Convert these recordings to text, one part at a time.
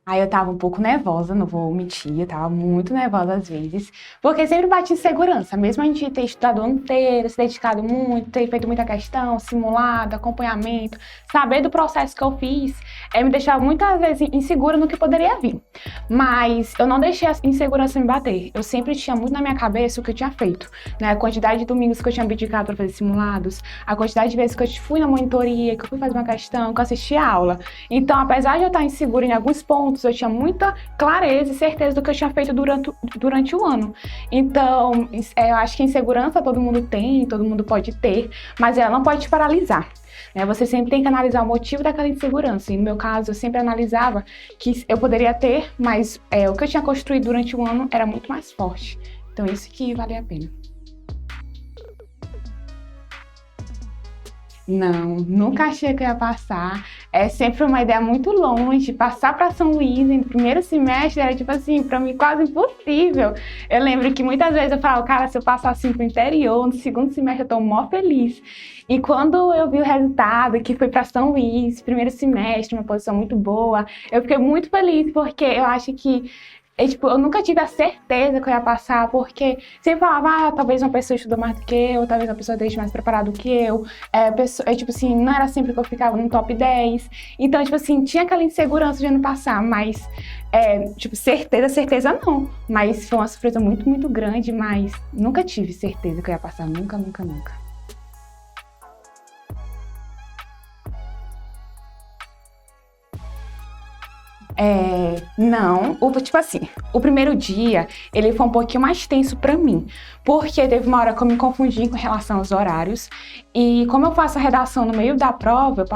Aí eu tava um pouco nervosa, não vou mentir, eu tava muito nervosa às vezes, porque sempre bate insegurança, mesmo a gente ter estudado o ano inteiro, se dedicado muito, ter feito muita questão, simulado, acompanhamento, saber do processo que eu fiz, me deixava muitas vezes insegura no que poderia vir. Mas eu não deixei a insegurança me bater, eu sempre tinha muito na minha cabeça o que eu tinha feito, né? A quantidade de domingos que eu tinha dedicado para fazer simulados, a quantidade de vezes que eu fui na monitoria, que eu fui fazer uma questão, que eu assisti a aula. Então, apesar de eu estar insegura em alguns pontos, eu tinha muita clareza e certeza do que eu tinha feito durante o ano. Então, eu acho que insegurança todo mundo tem, todo mundo pode ter, mas ela não pode te paralisar. Né? Você sempre tem que analisar o motivo daquela insegurança. E no meu caso, eu sempre analisava que eu poderia ter, mas o que eu tinha construído durante o ano era muito mais forte. Então, isso que valia a pena. Não, nunca achei que eu ia passar. É sempre uma ideia muito longe. Passar para São Luís no primeiro semestre era, tipo assim, para mim quase impossível. Eu lembro que muitas vezes eu falava, cara, se eu passar assim pro interior, no segundo semestre eu tô mó feliz. E quando eu vi o resultado, que foi para São Luís, primeiro semestre, uma posição muito boa, eu fiquei muito feliz, porque eu acho que eu nunca tive a certeza que eu ia passar, porque sempre falava, talvez uma pessoa estudou mais do que eu, talvez uma pessoa esteja mais preparada do que eu. Não era sempre que eu ficava no top 10. Então, tinha aquela insegurança de não passar, mas, certeza não. Mas foi uma surpresa muito, muito grande, mas nunca tive certeza que eu ia passar, nunca, nunca, nunca. Não, o primeiro dia, ele foi um pouquinho mais tenso pra mim, porque teve uma hora que eu me confundi com relação aos horários, e como eu faço a redação no meio da prova,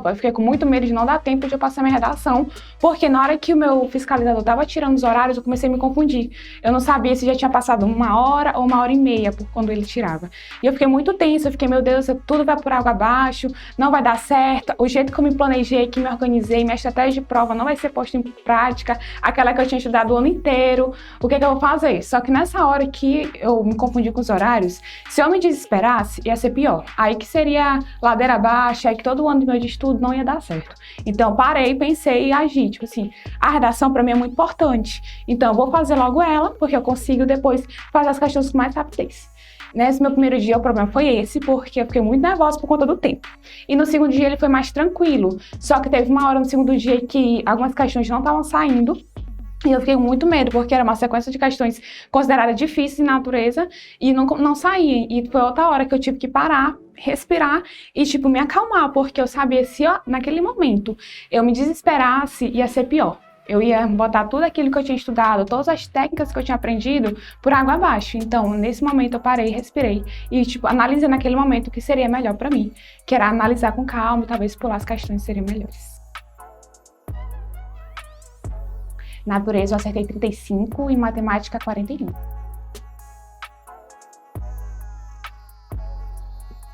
eu fiquei com muito medo de não dar tempo de eu passar minha redação, porque na hora que o meu fiscalizador tava tirando os horários, eu comecei a me confundir. Eu não sabia se já tinha passado 1 hora ou 1 hora e meia por quando ele tirava. E eu fiquei muito tensa, eu fiquei, meu Deus, tudo vai por água abaixo, não vai dar certo, o jeito que eu me planejei, que me organizei, minha estratégia de prova não vai ser posta em prática, aquela que eu tinha estudado o ano inteiro, o que eu vou fazer? Só que nessa hora que eu me confundi com os horários, se eu me desesperasse, ia ser pior. Aí que seria ladeira abaixo, aí que todo o ano do meu de estudo não ia dar certo. Então, parei, pensei e agi. A redação para mim é muito importante. Então, eu vou fazer logo ela, porque eu consigo depois fazer as questões com mais rapidez. Nesse meu primeiro dia, o problema foi esse, porque eu fiquei muito nervosa por conta do tempo. E no segundo dia, ele foi mais tranquilo. Só que teve uma hora no segundo dia que algumas questões não estavam saindo. E eu fiquei com muito medo, porque era uma sequência de questões consideradas difíceis de natureza e não saía. E foi outra hora que eu tive que parar, respirar e, me acalmar, porque eu sabia se naquele momento eu me desesperasse, ia ser pior. Eu ia botar tudo aquilo que eu tinha estudado, todas as técnicas que eu tinha aprendido, por água abaixo. Então, nesse momento, eu parei, respirei e, analisei naquele momento o que seria melhor para mim, que era analisar com calma e talvez pular as questões seriam melhores. Natureza eu acertei 35 e matemática 41.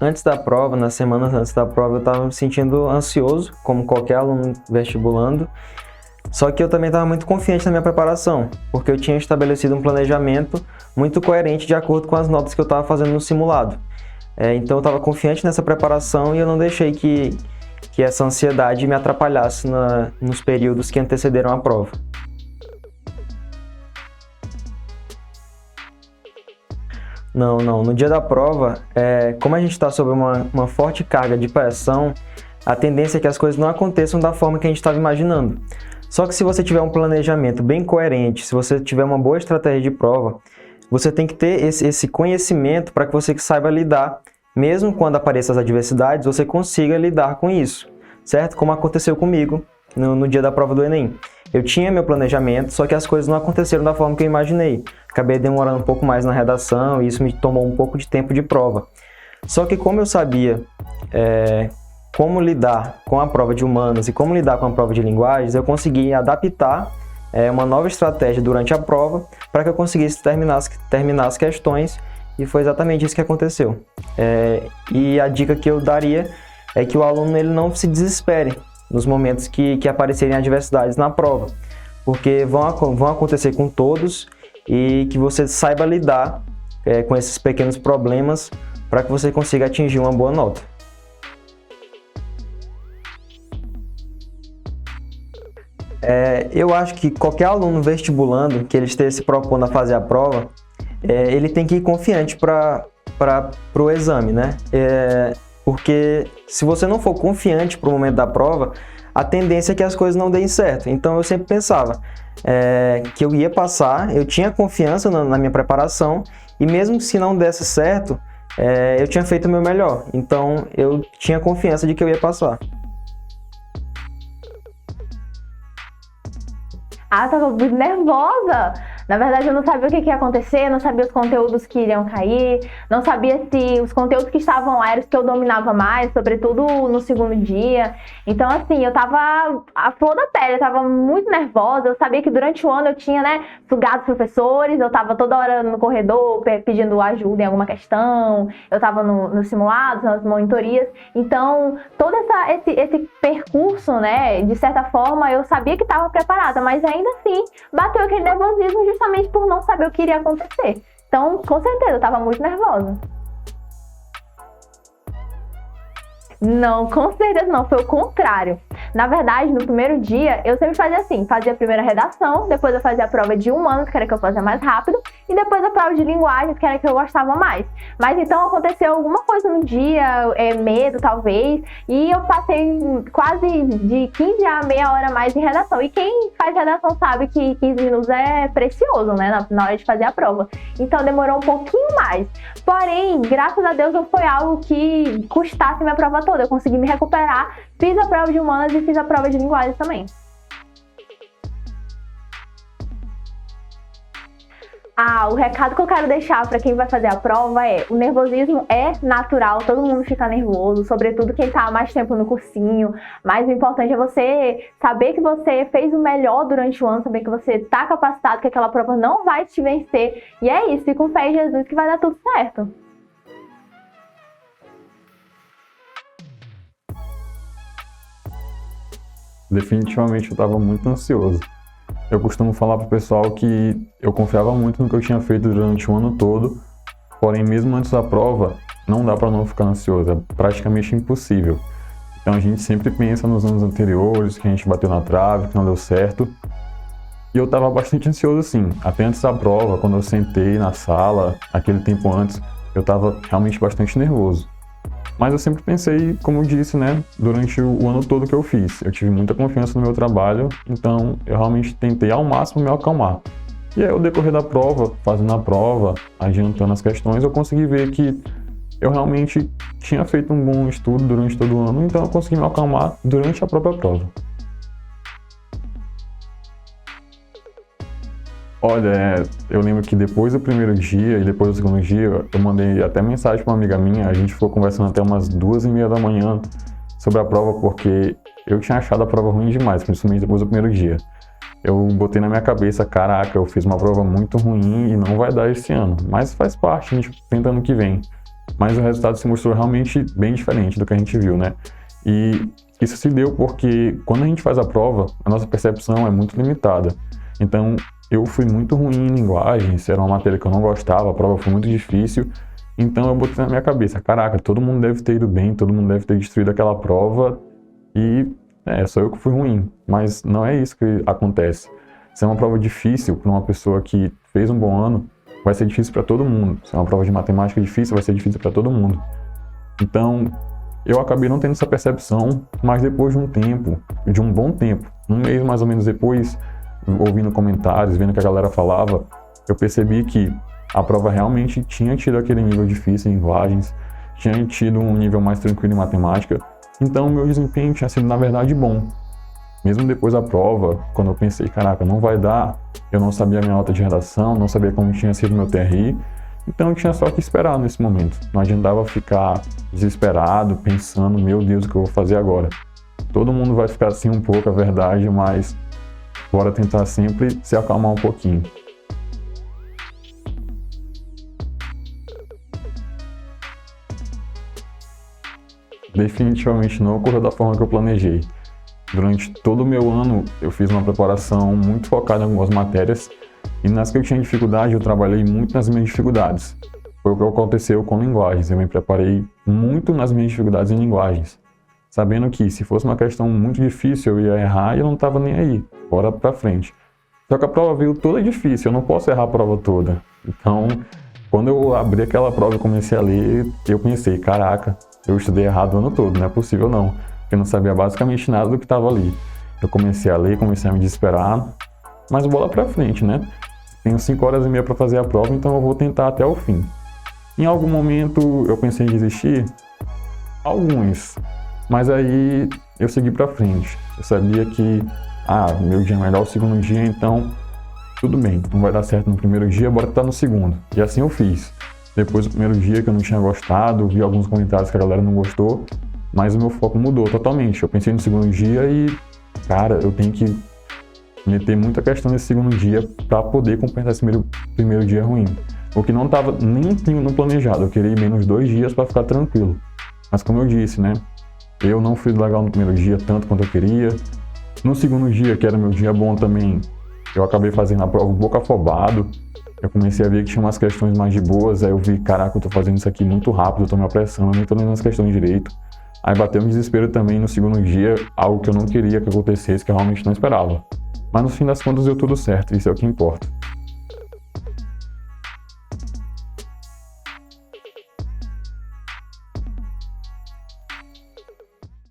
Antes da prova, nas semanas antes da prova, eu estava me sentindo ansioso, como qualquer aluno vestibulando. Só que eu também estava muito confiante na minha preparação, porque eu tinha estabelecido um planejamento muito coerente de acordo com as notas que eu estava fazendo no simulado. Então eu estava confiante nessa preparação e eu não deixei que essa ansiedade me atrapalhasse nos períodos que antecederam a prova. Não. No dia da prova, como a gente está sob uma forte carga de pressão, a tendência é que as coisas não aconteçam da forma que a gente estava imaginando. Só que se você tiver um planejamento bem coerente, se você tiver uma boa estratégia de prova, você tem que ter esse conhecimento para que você saiba lidar, mesmo quando apareçam as adversidades, você consiga lidar com isso, certo? Como aconteceu comigo no dia da prova do Enem. Eu tinha meu planejamento, só que as coisas não aconteceram da forma que eu imaginei. Acabei demorando um pouco mais na redação e isso me tomou um pouco de tempo de prova. Só que como eu sabia como lidar com a prova de humanas e como lidar com a prova de linguagens, eu consegui adaptar uma nova estratégia durante a prova para que eu conseguisse terminar as questões e foi exatamente isso que aconteceu. E a dica que eu daria é que o aluno ele não se desespere nos momentos que aparecerem adversidades na prova, porque vão acontecer com todos e que você saiba lidar com esses pequenos problemas para que você consiga atingir uma boa nota. Eu acho que qualquer aluno vestibulando que ele esteja se propondo a fazer a prova, ele tem que ir confiante para o exame, né? Porque se você não for confiante para o momento da prova, a tendência é que as coisas não deem certo. Então eu sempre pensava que eu ia passar, eu tinha confiança na minha preparação, e mesmo se não desse certo, eu tinha feito o meu melhor. Então eu tinha confiança de que eu ia passar. Eu tava muito nervosa. Na verdade, eu não sabia o que ia acontecer, não sabia os conteúdos que iriam cair, não sabia se os conteúdos que estavam lá eram os que eu dominava mais, sobretudo no segundo dia. Então, assim, eu tava à flor da pele, eu tava muito nervosa. Eu sabia que durante o ano eu tinha, sugado os professores, eu tava toda hora no corredor pedindo ajuda em alguma questão, eu tava nos simulados, nas monitorias. Então, todo esse percurso, de certa forma, eu sabia que estava preparada, mas ainda assim, bateu aquele nervosismo justamente por não saber o que iria acontecer. Então, com certeza, eu estava muito nervosa. Não, com certeza não, foi o contrário. Na verdade, no primeiro dia, eu sempre fazia assim, fazia a primeira redação, depois eu fazia a prova de humanos, que era que eu fazia mais rápido, e depois a prova de linguagens, que era que eu gostava mais. Mas então aconteceu alguma coisa no dia, medo talvez, e eu passei quase de 15 a meia hora mais em redação. E quem faz redação sabe que 15 minutos é precioso, na hora de fazer a prova. Então demorou um pouquinho mais. Porém, graças a Deus, não foi algo que custasse minha prova toda. Eu consegui me recuperar, fiz a prova de humanas e fiz a prova de linguagens também. O recado que eu quero deixar para quem vai fazer a prova o nervosismo é natural, todo mundo fica nervoso, sobretudo quem está há mais tempo no cursinho, mas o importante é você saber que você fez o melhor durante o ano, saber que você está capacitado, que aquela prova não vai te vencer, e é isso, fica com fé em Jesus que vai dar tudo certo. Definitivamente eu estava muito ansioso. Eu costumo falar pro pessoal que eu confiava muito no que eu tinha feito durante o ano todo, porém mesmo antes da prova, não dá para não ficar ansioso, é praticamente impossível. Então a gente sempre pensa nos anos anteriores, que a gente bateu na trave, que não deu certo. E eu estava bastante ansioso sim, até antes da prova, quando eu sentei na sala, aquele tempo antes, eu estava realmente bastante nervoso. Mas eu sempre pensei, como eu disse, durante o ano todo que eu fiz. Eu tive muita confiança no meu trabalho, então eu realmente tentei ao máximo me acalmar. E aí, ao decorrer da prova, fazendo a prova, adiantando as questões, eu consegui ver que eu realmente tinha feito um bom estudo durante todo o ano, então eu consegui me acalmar durante a própria prova. Olha, eu lembro que depois do primeiro dia e depois do segundo dia, eu mandei até mensagem para uma amiga minha, a gente ficou conversando até umas 2h30 da manhã sobre a prova, porque eu tinha achado a prova ruim demais, principalmente depois do primeiro dia. Eu botei na minha cabeça, caraca, eu fiz uma prova muito ruim e não vai dar esse ano, mas faz parte, a gente tenta ano que vem. Mas o resultado se mostrou realmente bem diferente do que a gente viu, E isso se deu porque quando a gente faz a prova, a nossa percepção é muito limitada. Então, eu fui muito ruim em linguagens, era uma matéria que eu não gostava, a prova foi muito difícil, então eu botei na minha cabeça, caraca, todo mundo deve ter ido bem, todo mundo deve ter destruído aquela prova e só eu que fui ruim, mas não é isso que acontece. Se é uma prova difícil para uma pessoa que fez um bom ano, vai ser difícil para todo mundo. Se é uma prova de matemática difícil, vai ser difícil para todo mundo. Então, eu acabei não tendo essa percepção, mas depois de um tempo, de um bom tempo, um mês mais ou menos depois, ouvindo comentários, vendo o que a galera falava, eu percebi que a prova realmente tinha tido aquele nível difícil em linguagens, tinha tido um nível mais tranquilo em matemática, então o meu desempenho tinha sido, na verdade, bom. Mesmo depois da prova, quando eu pensei, caraca, não vai dar, eu não sabia a minha nota de redação, não sabia como tinha sido meu TRI, então eu tinha só que esperar nesse momento. Não adiantava ficar desesperado, pensando, meu Deus, o que eu vou fazer agora? Todo mundo vai ficar assim um pouco, é verdade, mas bora tentar sempre se acalmar um pouquinho. Definitivamente não ocorreu da forma que eu planejei. Durante todo o meu ano, eu fiz uma preparação muito focada em algumas matérias e nas que eu tinha dificuldade, eu trabalhei muito nas minhas dificuldades. Foi o que aconteceu com linguagens, eu me preparei muito nas minhas dificuldades em linguagens. sabendo que se fosse uma questão muito difícil eu ia errar e eu não estava nem aí, bora pra frente. Só que a prova veio toda difícil, eu não posso errar a prova toda. Então, quando eu abri aquela prova e comecei a ler, eu pensei, caraca, eu estudei errado o ano todo, não é possível não. Eu não sabia basicamente nada do que estava ali. Eu comecei a ler, comecei a me desesperar, mas bola pra frente, né? Tenho 5 horas e meia para fazer a prova, então eu vou tentar até o fim. Em algum momento eu pensei em desistir? Alguns. Mas aí eu segui pra frente. Eu sabia que, meu dia é melhor o segundo dia, então tudo bem, não vai dar certo no primeiro dia, bora tentar no segundo. E assim eu fiz. Depois do primeiro dia que eu não tinha gostado, vi alguns comentários que a galera não gostou, mas o meu foco mudou totalmente. Eu pensei no segundo dia e, cara, eu tenho que meter muita questão nesse segundo dia para poder compensar esse primeiro dia ruim. O que não estava nem no planejado, eu queria ir menos 2 dias para ficar tranquilo. Mas como eu disse, né, eu não fui legal no primeiro dia tanto quanto eu queria. No segundo dia, que era meu dia bom também, eu acabei fazendo a prova um pouco afobado. Eu comecei a ver que tinha umas questões mais de boas, aí eu vi, caraca, eu tô fazendo isso aqui muito rápido, eu tô me apressando, eu nem tô lendo as questões direito. Aí bateu um desespero também no segundo dia, algo que eu não queria que acontecesse, que eu realmente não esperava. Mas no fim das contas deu tudo certo, isso é o que importa.